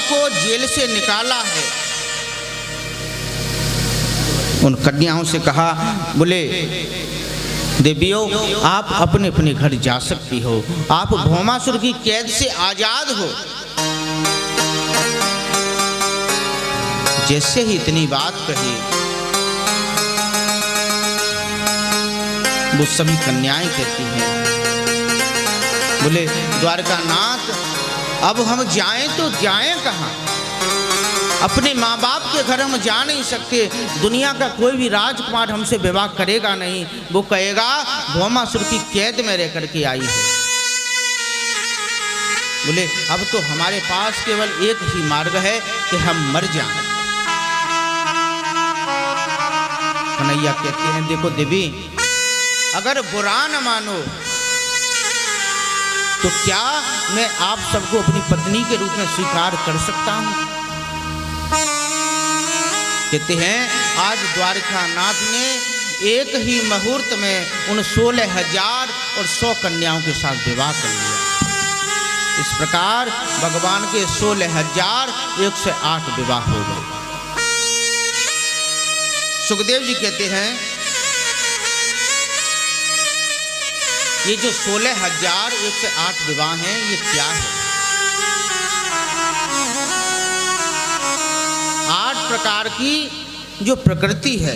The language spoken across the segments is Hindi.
को जेल से निकाला है। उन कन्याओं से कहा, बोले देवियों आप अपने अपने घर जा सकती हो, आप भौमासुर की कैद से आजाद हो। जैसे ही इतनी बात कही, वो सभी कन्याएं कहती हैं, बोले द्वारकानाथ अब हम जाएं तो जाएं कहाँ? अपने माँ बाप के घर हम जा नहीं सकते। दुनिया का कोई भी राजकुमार हमसे विवाह करेगा नहीं, वो कहेगा भौमासुर की कैद में रह करके आई है। बोले अब तो हमारे पास केवल एक ही मार्ग है कि हम मर जाएं। कन्हैया कहते हैं, देखो देवी अगर बुरा न मानो तो क्या मैं आप सबको अपनी पत्नी के रूप में स्वीकार कर सकता हूं? कहते हैं आज द्वारकानाथ ने एक ही मुहूर्त में उन 16,000 और 100 कन्याओं के साथ विवाह कर लिया। इस प्रकार भगवान के 16,108 विवाह हो गए। सुखदेव जी कहते हैं ये जो 16,108 विवाह हैं ये क्या है? 8 प्रकार की जो प्रकृति है,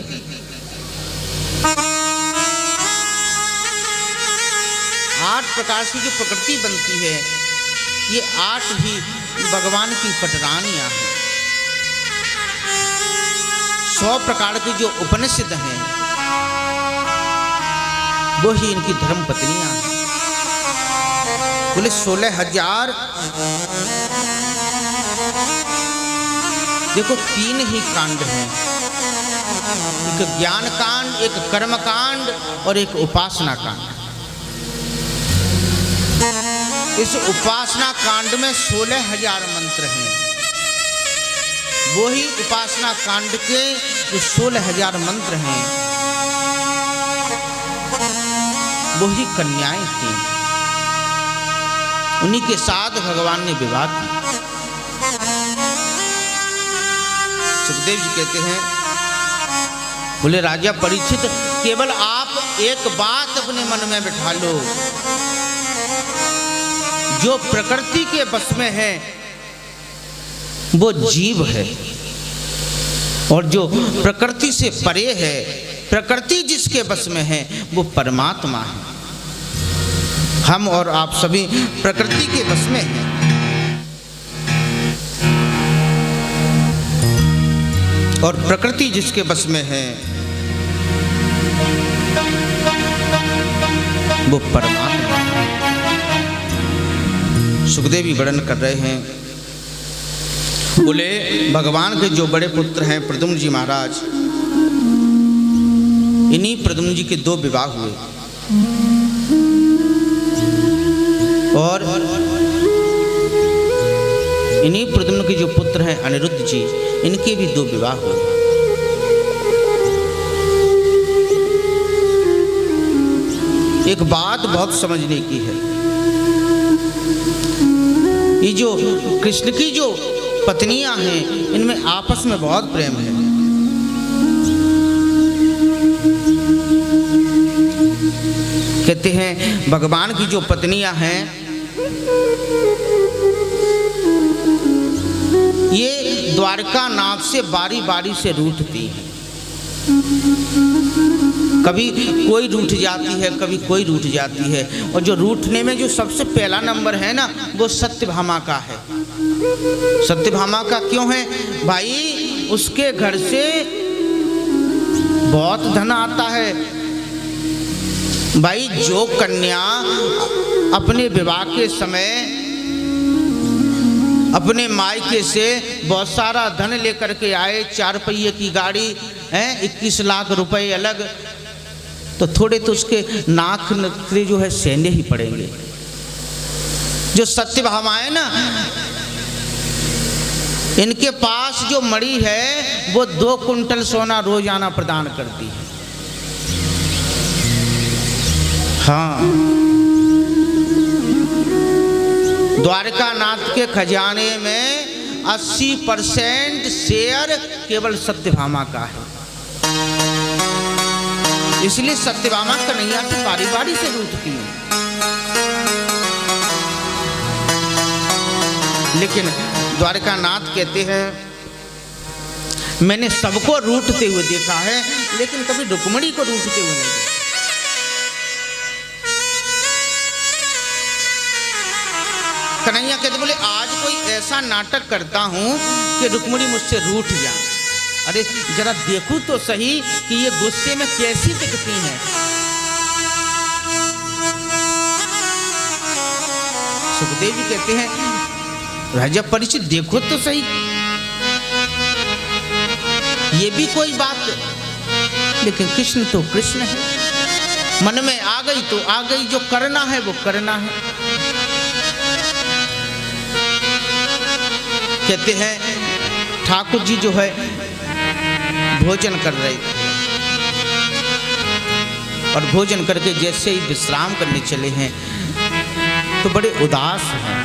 8 प्रकार की जो प्रकृति बनती है, ये 8 ही भगवान की पटरानियां हैं। 100 प्रकार के जो उपनिषद हैं वो ही इनकी धर्म पत्नियां हैं। बोले 16,000 देखो 3 ही कांड हैं, एक ज्ञान कांड, एक कर्म कांड और एक उपासना कांड। इस उपासना कांड में 16,000 मंत्र हैं। वो ही उपासना कांड के जो 16,000 मंत्र हैं वो ही कन्याएं थीं। उन्हीं के साथ भगवान ने विवाह किया। सुखदेव जी कहते हैं, बोले राजा परीक्षित केवल आप एक बात अपने मन में बिठा लो, जो प्रकृति के बस में है वो जीव है, और जो प्रकृति से परे है, प्रकृति जिसके बस में है वो परमात्मा है। हम और आप सभी प्रकृति के बस में हैं। और प्रकृति जिसके बस में है वो परमात्मा है। सुखदेव वर्णन कर रहे हैं, बोले भगवान के जो बड़े पुत्र हैं प्रद्युम्न जी महाराज, इन्हीं प्रद्युम्न जी के 2 विवाह हुए, और इन्हीं प्रद्युम्न के जो पुत्र हैं अनिरुद्ध जी, इनके भी 2 विवाह हुए। एक बात बहुत समझने की है, ये जो कृष्ण की जो पत्नियां हैं इनमें आपस में बहुत प्रेम है। कहते हैं भगवान की जो पत्नियां हैं ये द्वारकानाथ से बारी बारी से रूठती हैं। कभी कोई रूठ जाती है, कभी कोई रूठ जाती है, और जो रूठने में जो सबसे पहला नंबर है ना वो सत्यभामा का है। सत्यभामा का क्यों है भाई? उसके घर से बहुत धन आता है भाई। जो कन्या अपने विवाह के समय अपने मायके से बहुत सारा धन लेकर के आए, 4 पहिए की गाड़ी है, 21 लाख रुपए अलग, तो थोड़े तो उसके नाक नखरे जो है सहने ही पड़ेंगे। जो सत्यभामाएं ना, इनके पास जो मणि है वो 2 कुंटल सोना रोजाना प्रदान करती है। हाँ, द्वारकानाथ के खजाने में 80% शेयर केवल सत्यभामा का है। इसलिए सत्यभामा कन्हैया से बारी बारी से रूठती है। लेकिन द्वारकानाथ कहते हैं मैंने सबको रूठते हुए देखा है, लेकिन कभी रुक्मिणी को रूठते हुए नहीं देखा। कन्हैया कहते बोले आज कोई ऐसा नाटक करता हूं कि रुक्मिणी मुझसे रूठ जाए। अरे जरा देखूं तो सही कि ये गुस्से में कैसी दिखती हैं। सुखदेव जी कहते हैं राजा परीक्षित देखो तो सही, ये भी कोई बात। लेकिन कृष्ण तो कृष्ण है, मन में आ गई तो आ गई, जो करना है वो करना है। कहते हैं ठाकुर जी जो है भोजन कर रहे थे और भोजन करके जैसे ही विश्राम करने चले हैं तो बड़े उदास हैं।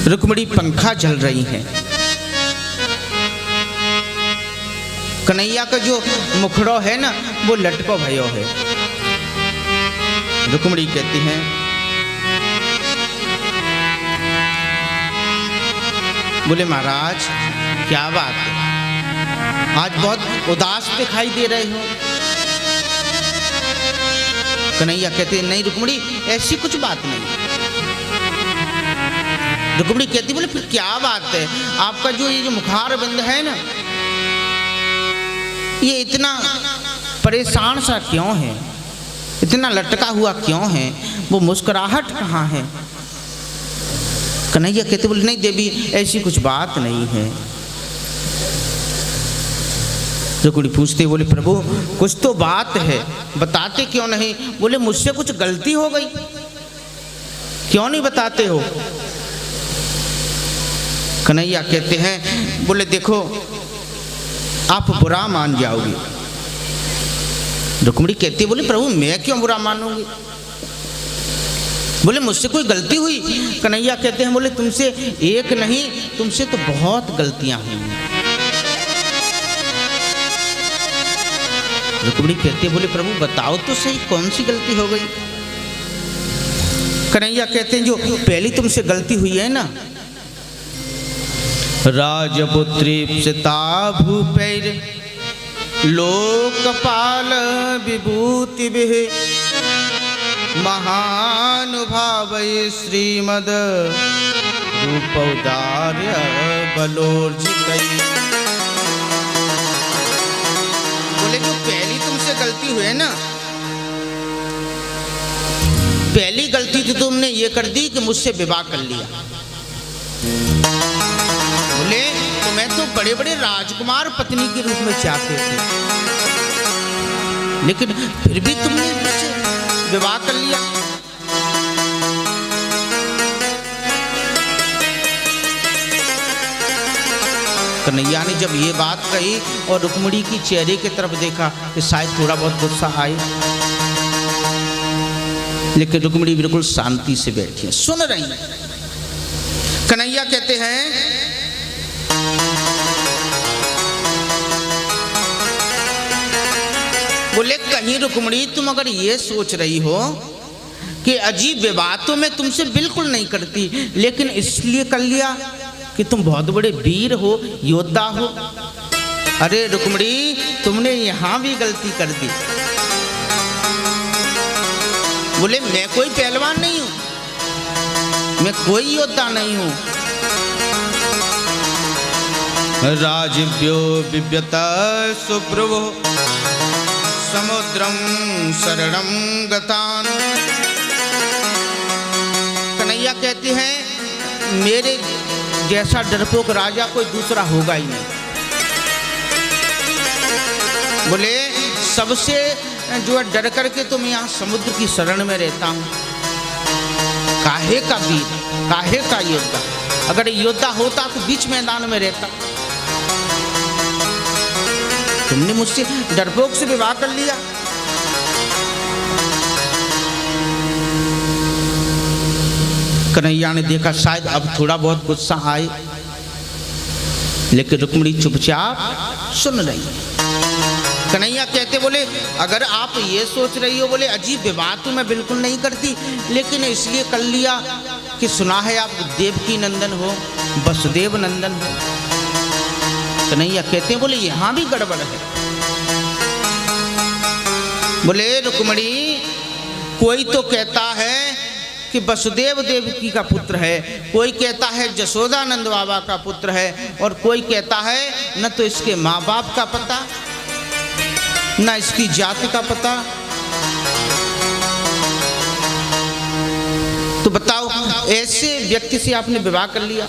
रुक्मिणी पंखा झल रही हैं। कन्हैया का जो मुखड़ो है ना वो लटको भयो है। रुक्मिणी कहती हैं बोले महाराज क्या बात है, आज बहुत उदास दिखाई दे रहे हो। कन्हैया कहते हैं नहीं रुक्मिणी ऐसी कुछ बात नहीं। रुक्मिणी कहती बोले फिर क्या बात है, आपका जो ये जो मुखार बंद है ना ये इतना परेशान सा क्यों है, इतना लटका हुआ क्यों है, वो मुस्कुराहट कहाँ है। कन्हैया कहते बोले नहीं देवी ऐसी कुछ बात नहीं है। रुक्मिणी पूछते बोले प्रभु कुछ तो बात है, बताते क्यों नहीं। बोले मुझसे कुछ गलती हो गई, क्यों नहीं बताते हो। कन्हैया कहते हैं बोले देखो आप बुरा मान जाओगे। रुक्मिणी कहती बोले प्रभु मैं क्यों बुरा मानूंगी। बोले मुझसे कोई गलती हुई। कन्हैया कहते हैं बोले तुमसे एक नहीं तुमसे तो बहुत गलतियां हुई। रुक्मिणी कहते बोले प्रभु बताओ तो सही कौन सी गलती हो गई। कन्हैया कहते हैं जो पहली तुमसे गलती हुई है ना, राजपुत्री सीता भूपैर लोकपाल विभूति बिहे महानुभाव श्रीमद रूपौदार्य बलोर्जितई। बोले जो पहली तुमसे गलती हुई है ना, पहली गलती तो तुमने ये कर दी कि मुझसे विवाह कर लिया। बोले तुम्हें तो बड़े बड़े राजकुमार पत्नी के रूप में चाहते थे, लेकिन फिर भी तुमने मुझसे विवाह कर लिया। कन्हैया ने जब ये बात कही और रुक्मिणी की चेहरे की तरफ देखा कि शायद थोड़ा बहुत गुस्सा आए, लेकिन रुक्मिणी बिल्कुल शांति से बैठी है, सुन रही है। कन्हैया कहते हैं बोले कहीं रुक्मिणी तुम अगर ये सोच रही हो कि अजीब विवाह तो मैं तुमसे बिल्कुल नहीं करती, लेकिन इसलिए कर लिया कि तुम बहुत बड़े वीर हो, योद्धा हो। अरे रुक्मिणी तुमने यहां भी गलती कर दी। बोले मैं कोई पहलवान नहीं हूं, मैं कोई योद्धा नहीं हूं। राजव्यो बिव्यत सुप्रभो समुद्रम शरणम गतान। कन्हैया कहती हैं मेरे जैसा डरपोक राजा कोई दूसरा होगा ही नहीं। बोले सबसे जो है डर करके तो मैं यहाँ समुद्र की शरण में रहता हूँ। काहे का वीर, काहे का योद्धा, अगर योद्धा होता तो बीच मैदान में रहता। तुमने मुझसे डरपोक से विवाह कर लिया। कन्हैया ने देखा शायद अब थोड़ा बहुत गुस्सा आए, लेकिन रुक्मिणी चुपचाप सुन रही है। कन्हैया कहते बोले अगर आप ये सोच रही हो, बोले अजीब विवाह तो मैं बिल्कुल नहीं करती, लेकिन इसलिए कर लिया कि सुना है आप देवकी नंदन हो, वसुदेव नंदन हो। कन्हैया कहते हैं बोले यहाँ भी गड़बड़ है। बोले रुक्मिणी कोई तो कहता है कि वसुदेव देवकी का पुत्र है, कोई कहता है जसोदानंद बाबा का पुत्र है, और कोई कहता है न तो इसके माँ बाप का पता न इसकी जाति का पता। तो बताओ ऐसे व्यक्ति से आपने विवाह कर लिया,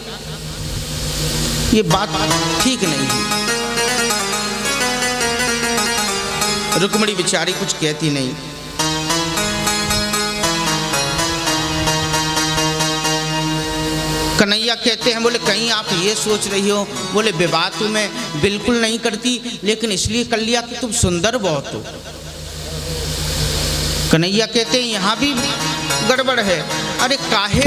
ये बात ठीक नहीं है। रुक्मिणी बेचारी कुछ कहती नहीं। कन्हैया कहते हैं बोले कहीं आप ये सोच रही हो, बोले विवाह तो मैं बिल्कुल नहीं करती, लेकिन इसलिए कर लिया कि तुम सुंदर बहुत हो। कन्हैया कहते हैं यहाँ भी गड़बड़ है। अरे काहे